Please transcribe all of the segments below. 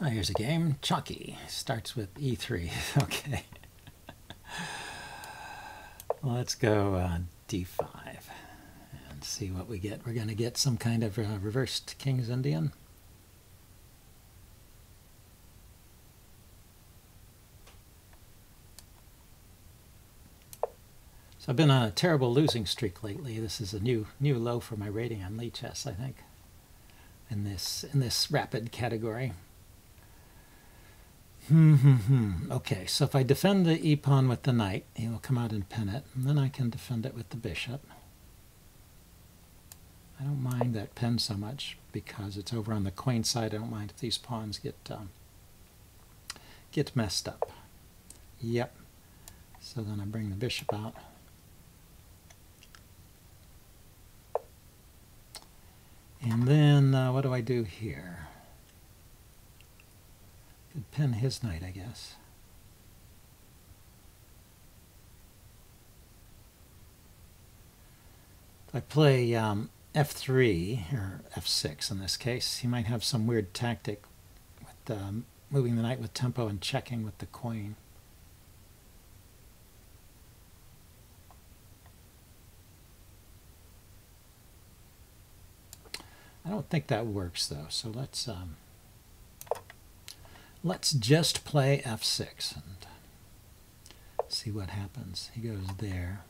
Oh, here's a game. Chalky. Starts with e3. Okay. Let's go d5 and see what we get. We're going to get some kind of reversed King's Indian. So I've been on a terrible losing streak lately. This is a new low for my rating on Lee chess, I think, in this rapid category. Okay, so if I defend the e-pawn with the knight, he will come out and pin it, and then I can defend it with the bishop. I don't mind that pin so much because it's over on the queen side. I don't mind if these pawns get messed up. Yep. So then I bring the bishop out. And then what do I do here? Could pin his knight, I guess. If I play f3, or f6 in this case, he might have some weird tactic with moving the knight with tempo and checking with the queen. I don't think that works though, so let's just play f6 and see what happens. He goes there.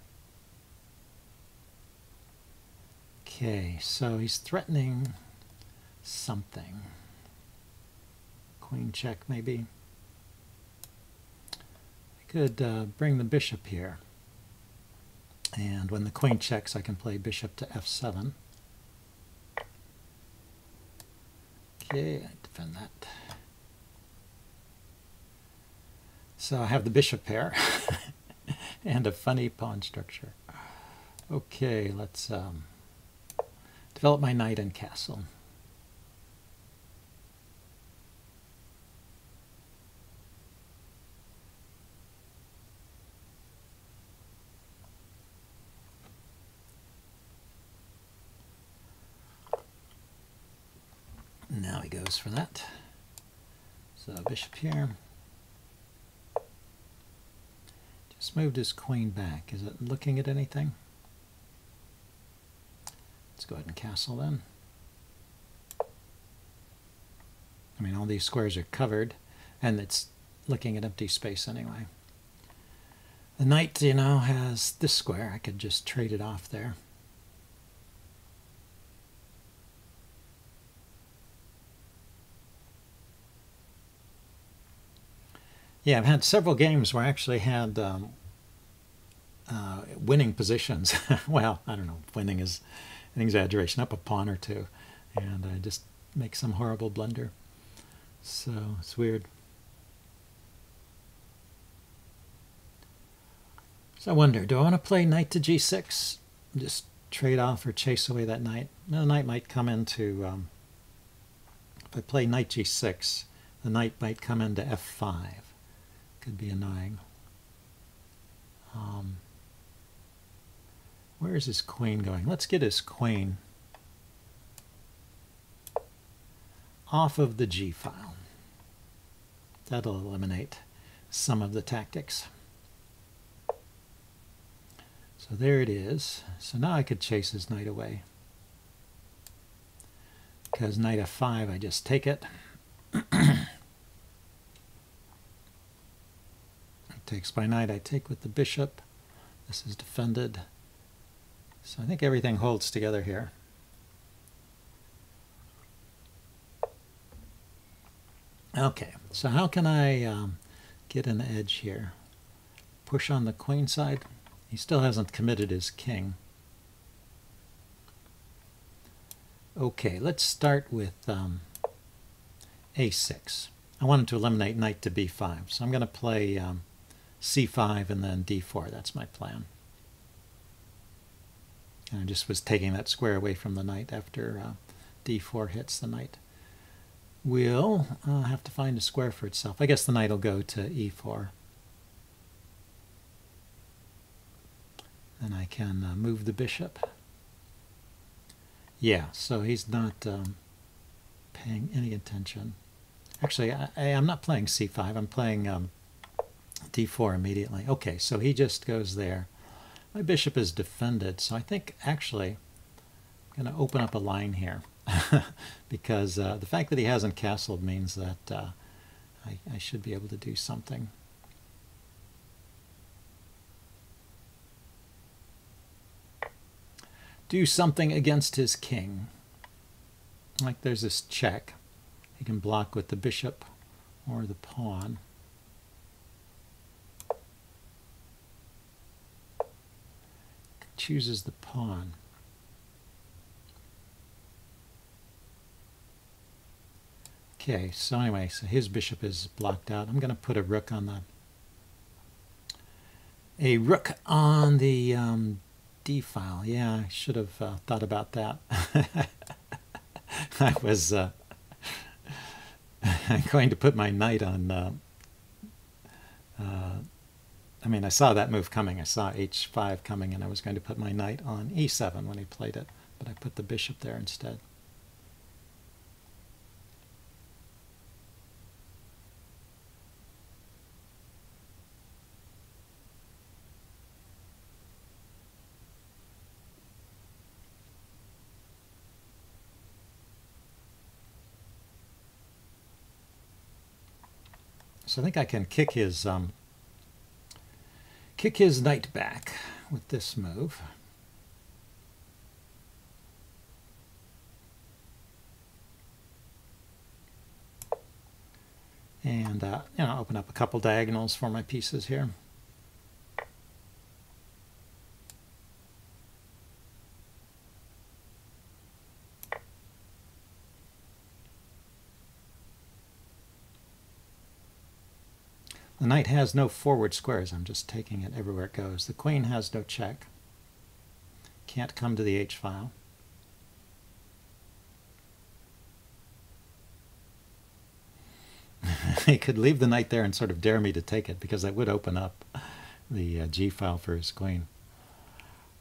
Okay, so he's threatening something. Queen check maybe. I could bring the bishop here, and when the queen checks I can play bishop to f7. Okay, I defend that. So I have the bishop pair and a funny pawn structure. Okay, let's develop my knight and castle. Now he goes for that. So bishop here. Just moved his queen back. Is it looking at anything? Let's go ahead and castle then. I mean, all these squares are covered, and it's looking at empty space anyway. The knight, you know, has this square. I could just trade it off there. Yeah, I've had several games where I actually had winning positions. Well, I don't know, winning is an exaggeration, up a pawn or two, and I just make some horrible blunder. So it's weird. So I wonder, do I want to play knight to g6? Just trade off or chase away that knight? The knight might come into, if I play knight g6, the knight might come into f5. Could be annoying. Where is his queen going? Let's get his queen off of the G file. That'll eliminate some of the tactics. So there it is. So now I could chase his knight away. Because knight f5, I just take it. Takes by knight, I take with the bishop. This is defended. So I think everything holds together here. Okay, so how can I get an edge here? Push on the queen side. He still hasn't committed his king. Okay, let's start with a6. I wanted to eliminate knight to b5, so I'm going to play c5 and then d4. That's my plan. And I just was taking that square away from the knight after d4 hits the knight. We'll have to find a square for itself. I guess the knight will go to e4. And I can move the bishop. Yeah, so he's not paying any attention. Actually, I'm not playing c5. I'm playing d4 immediately. Okay, so he just goes there. My bishop is defended, so I think actually I'm going to open up a line here because the fact that he hasn't castled means that I should be able to do something. Do something against his king. Like there's this check. He can block with the bishop or the pawn. Chooses the pawn. Okay, so anyway, so his bishop is blocked out. I'm going to put a rook on the D file. Yeah, I should have thought about that. I was going to put my knight on. I mean, I saw that move coming. I saw h5 coming, and I was going to put my knight on e7 when he played it, but I put the bishop there instead. So I think I can kick his knight back with this move. And you know, open up a couple diagonals for my pieces here. The knight has no forward squares. I'm just taking it everywhere it goes. The queen has no check. Can't come to the H file. He could leave the knight there and sort of dare me to take it, because that would open up the G file for his queen.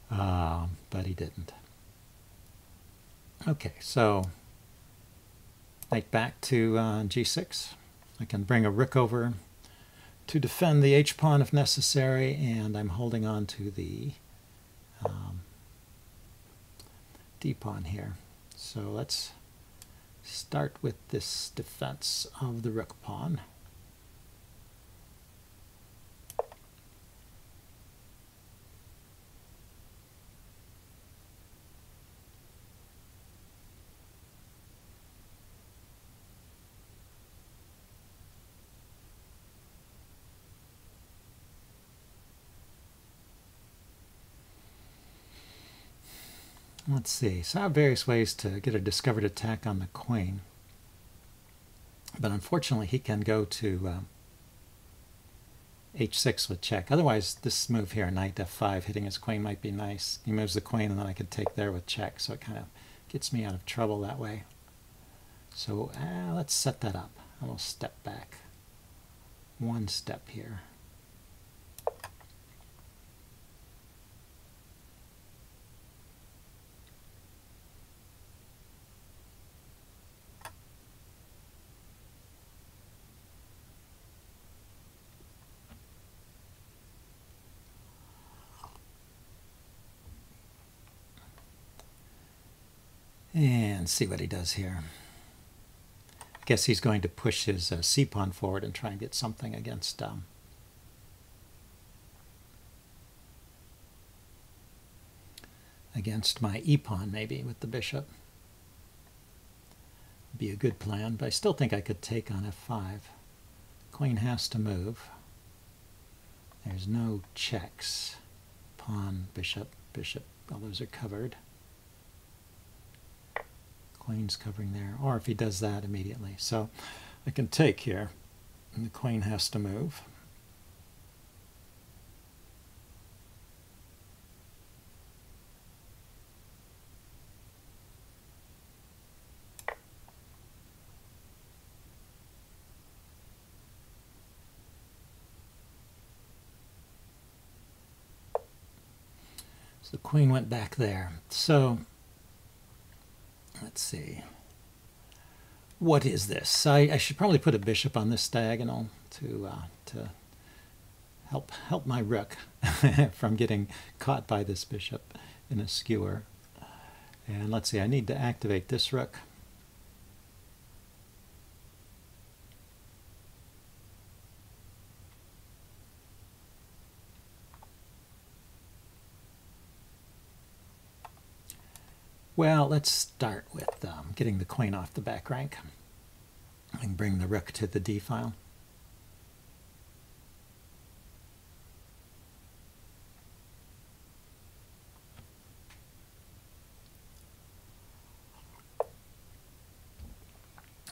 But he didn't. Okay, so knight back to G6. I can bring a rook over to defend the H-pawn if necessary, and I'm holding on to the D-pawn here. So let's start with this defense of the rook pawn. Let's see. So I have various ways to get a discovered attack on the queen. But unfortunately, he can go to h6 with check. Otherwise, this move here, knight f5, hitting his queen might be nice. He moves the queen, and then I could take there with check. So it kind of gets me out of trouble that way. So let's set that up. And we'll step back one step here. And see what he does here. I guess he's going to push his c-pawn forward and try and get something against my e-pawn, maybe, with the bishop. Be a good plan, but I still think I could take on f5. Queen has to move. There's no checks. Pawn, bishop, bishop, all those are covered. Queen's covering there, or if he does that immediately. So I can take here, and the queen has to move. So the queen went back there. So let's see. What is this? I should probably put a bishop on this diagonal to help my rook from getting caught by this bishop in a skewer. And let's see, I need to activate this rook. Well, let's start with getting the queen off the back rank and bring the rook to the d file.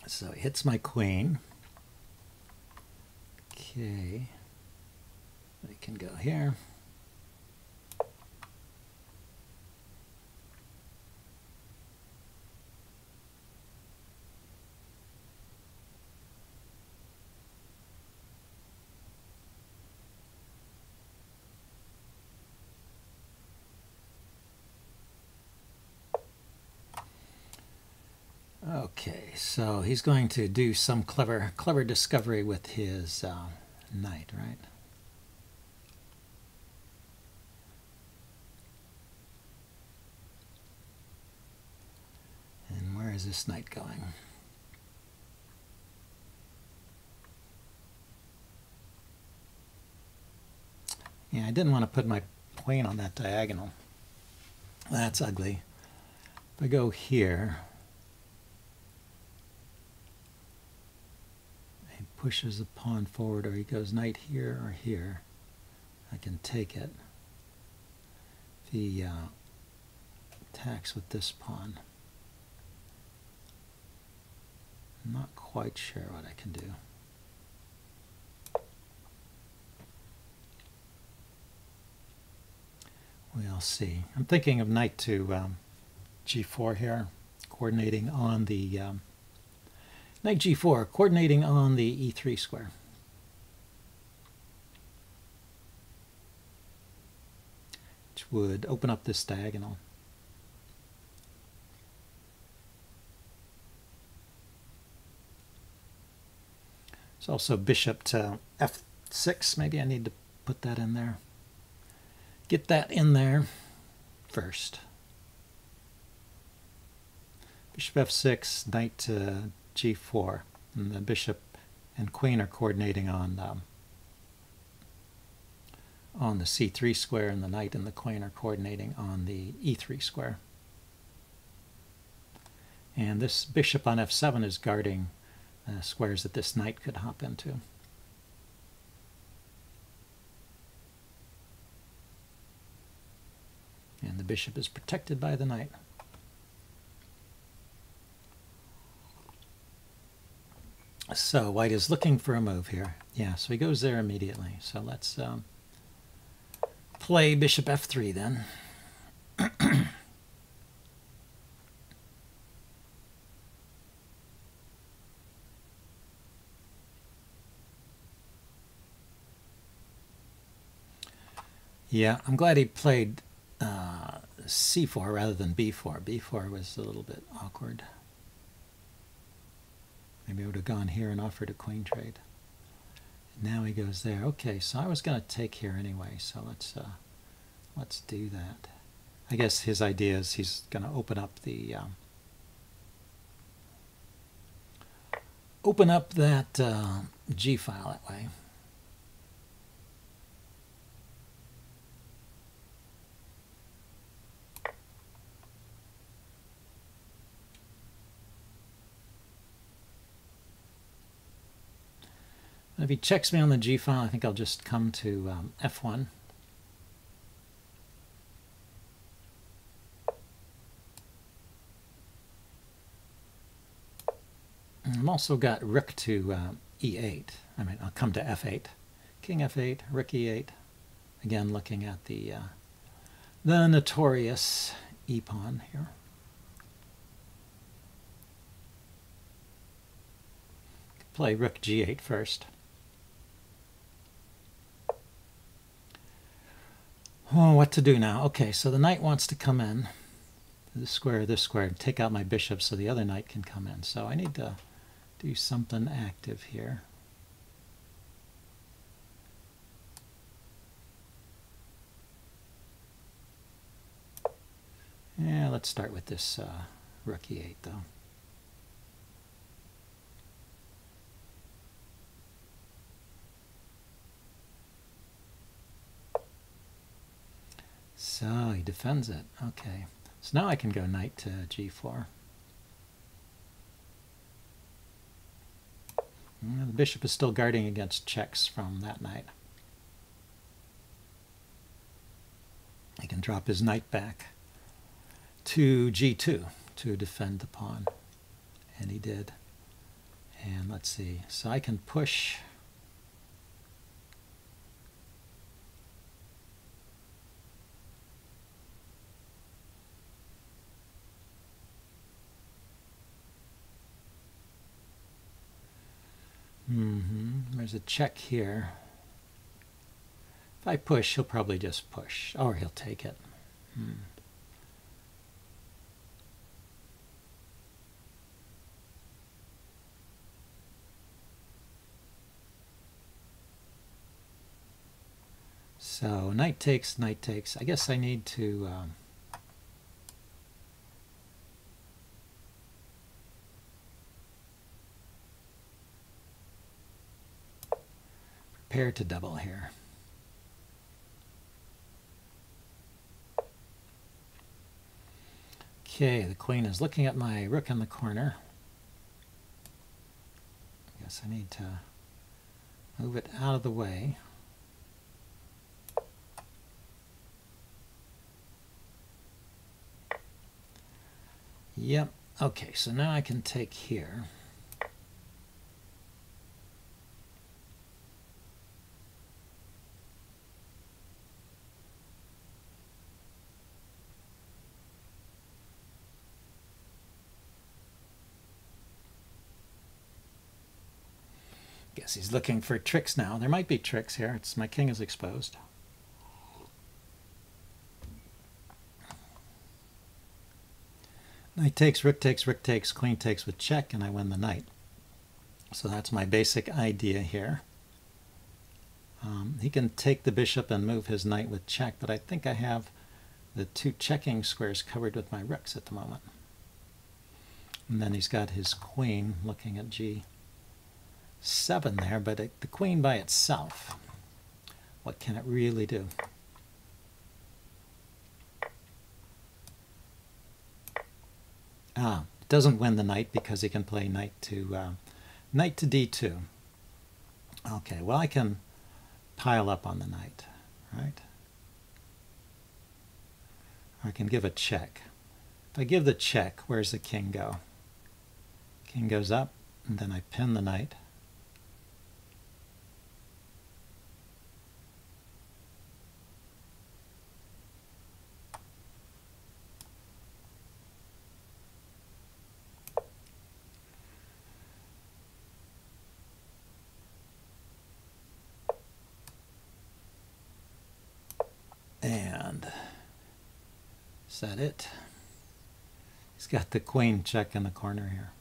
So he hits my queen. Okay, we can go here. Okay, so he's going to do some clever discovery with his knight, right? And where is this knight going? Yeah, I didn't want to put my queen on that diagonal. That's ugly. If I go here, he pushes the pawn forward, or he goes knight here or here. I can take it. If he attacks with this pawn, I'm not quite sure what I can do. We'll see. I'm thinking of knight to g4 here, coordinating on the knight g4, coordinating on the e3 square. Which would open up this diagonal. There's also bishop to f6. Maybe I need to put that in there. Get that in there first. Bishop f6, knight to g4, and the bishop and queen are coordinating on the c3 square, and the knight and the queen are coordinating on the e3 square. And this bishop on f7 is guarding squares that this knight could hop into. And the bishop is protected by the knight. So white is looking for a move here. Yeah, so he goes there immediately. So let's play bishop f3 then. Yeah, I'm glad he played c4 rather than b4. b4 was a little bit awkward. Maybe I would have gone here and offered a queen trade. Now he goes there. Okay, so I was going to take here anyway, so let's do that. I guess his idea is he's going to open up the that G file that way. If he checks me on the G file, I think I'll just come to F1. And I've also got rook to E8. I mean, I'll come to F8. King F8, rook E8. Again, looking at the notorious E pawn here. Play rook G8 first. Oh, what to do now? Okay, so the knight wants to come in. This square, take out my bishop so the other knight can come in. So I need to do something active here. Yeah, let's start with this rook e8 though. So he defends it. Okay. So now I can go knight to g4. The bishop is still guarding against checks from that knight. He can drop his knight back to g2 to defend the pawn. And he did. And let's see. So I can push. There's a check here. If I push, he'll probably just push, or he'll take it. So knight takes, knight takes. I guess I need to prepare to double here. Okay, the queen is looking at my rook in the corner. I guess I need to move it out of the way. Yep, okay, so now I can take here. Guess he's looking for tricks now. There might be tricks here. My king is exposed. Knight takes, rook takes, queen takes with check, and I win the knight. So that's my basic idea here. He can take the bishop and move his knight with check, but I think I have the two checking squares covered with my rooks at the moment. And then he's got his queen looking at g7 there, but the queen by itself, what can it really do? It doesn't win the knight because he can play knight to d2. Okay, well I can pile up on the knight, right? Or I can give a check. If I give the check, where's the king go? King goes up, and then I pin the knight. And is that it? He's got the queen check in the corner here.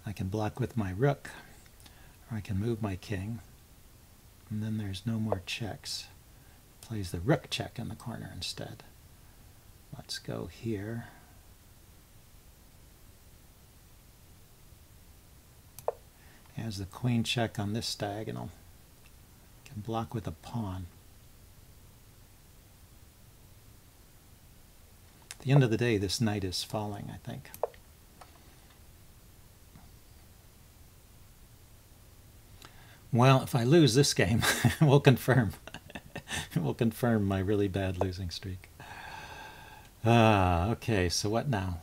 I can block with my rook, or I can move my king, and then there's no more checks. Plays the rook check in the corner instead. Let's go here. Has the queen check on this diagonal. Can block with a pawn. At the end of the day, this knight is falling, I think. Well, if I lose this game, we'll confirm. We'll confirm my really bad losing streak. Okay, so what now?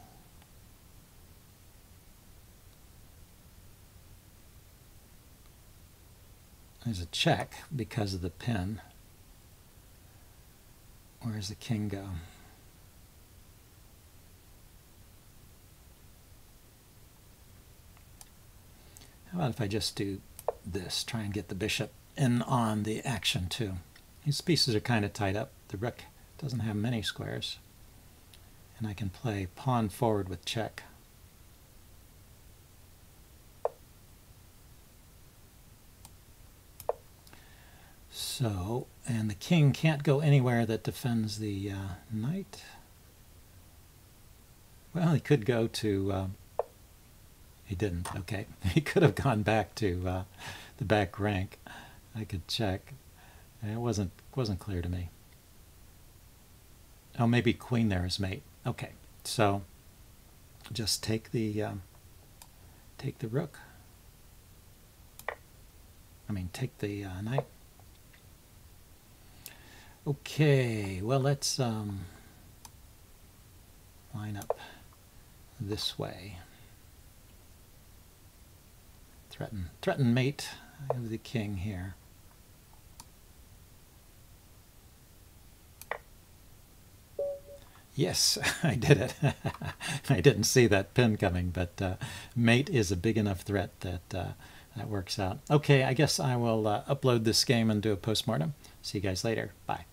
There's a check because of the pin. Where's the king go? How about if I just do this, try and get the bishop in on the action too. These pieces are kind of tied up. The rook doesn't have many squares. and I can play pawn forward with check. So, and the king can't go anywhere that defends the knight. Well, he could go to... he didn't, okay. He could have gone back to the back rank. I could check. It wasn't clear to me. Oh, maybe queen there is mate. Okay, so just take the rook. I mean, take the knight. Okay, well, let's line up this way. Threaten mate of the king here. Yes, I did it. I didn't see that pin coming, but mate is a big enough threat that that works out. Okay, I guess I will upload this game and do a postmortem. See you guys later. Bye.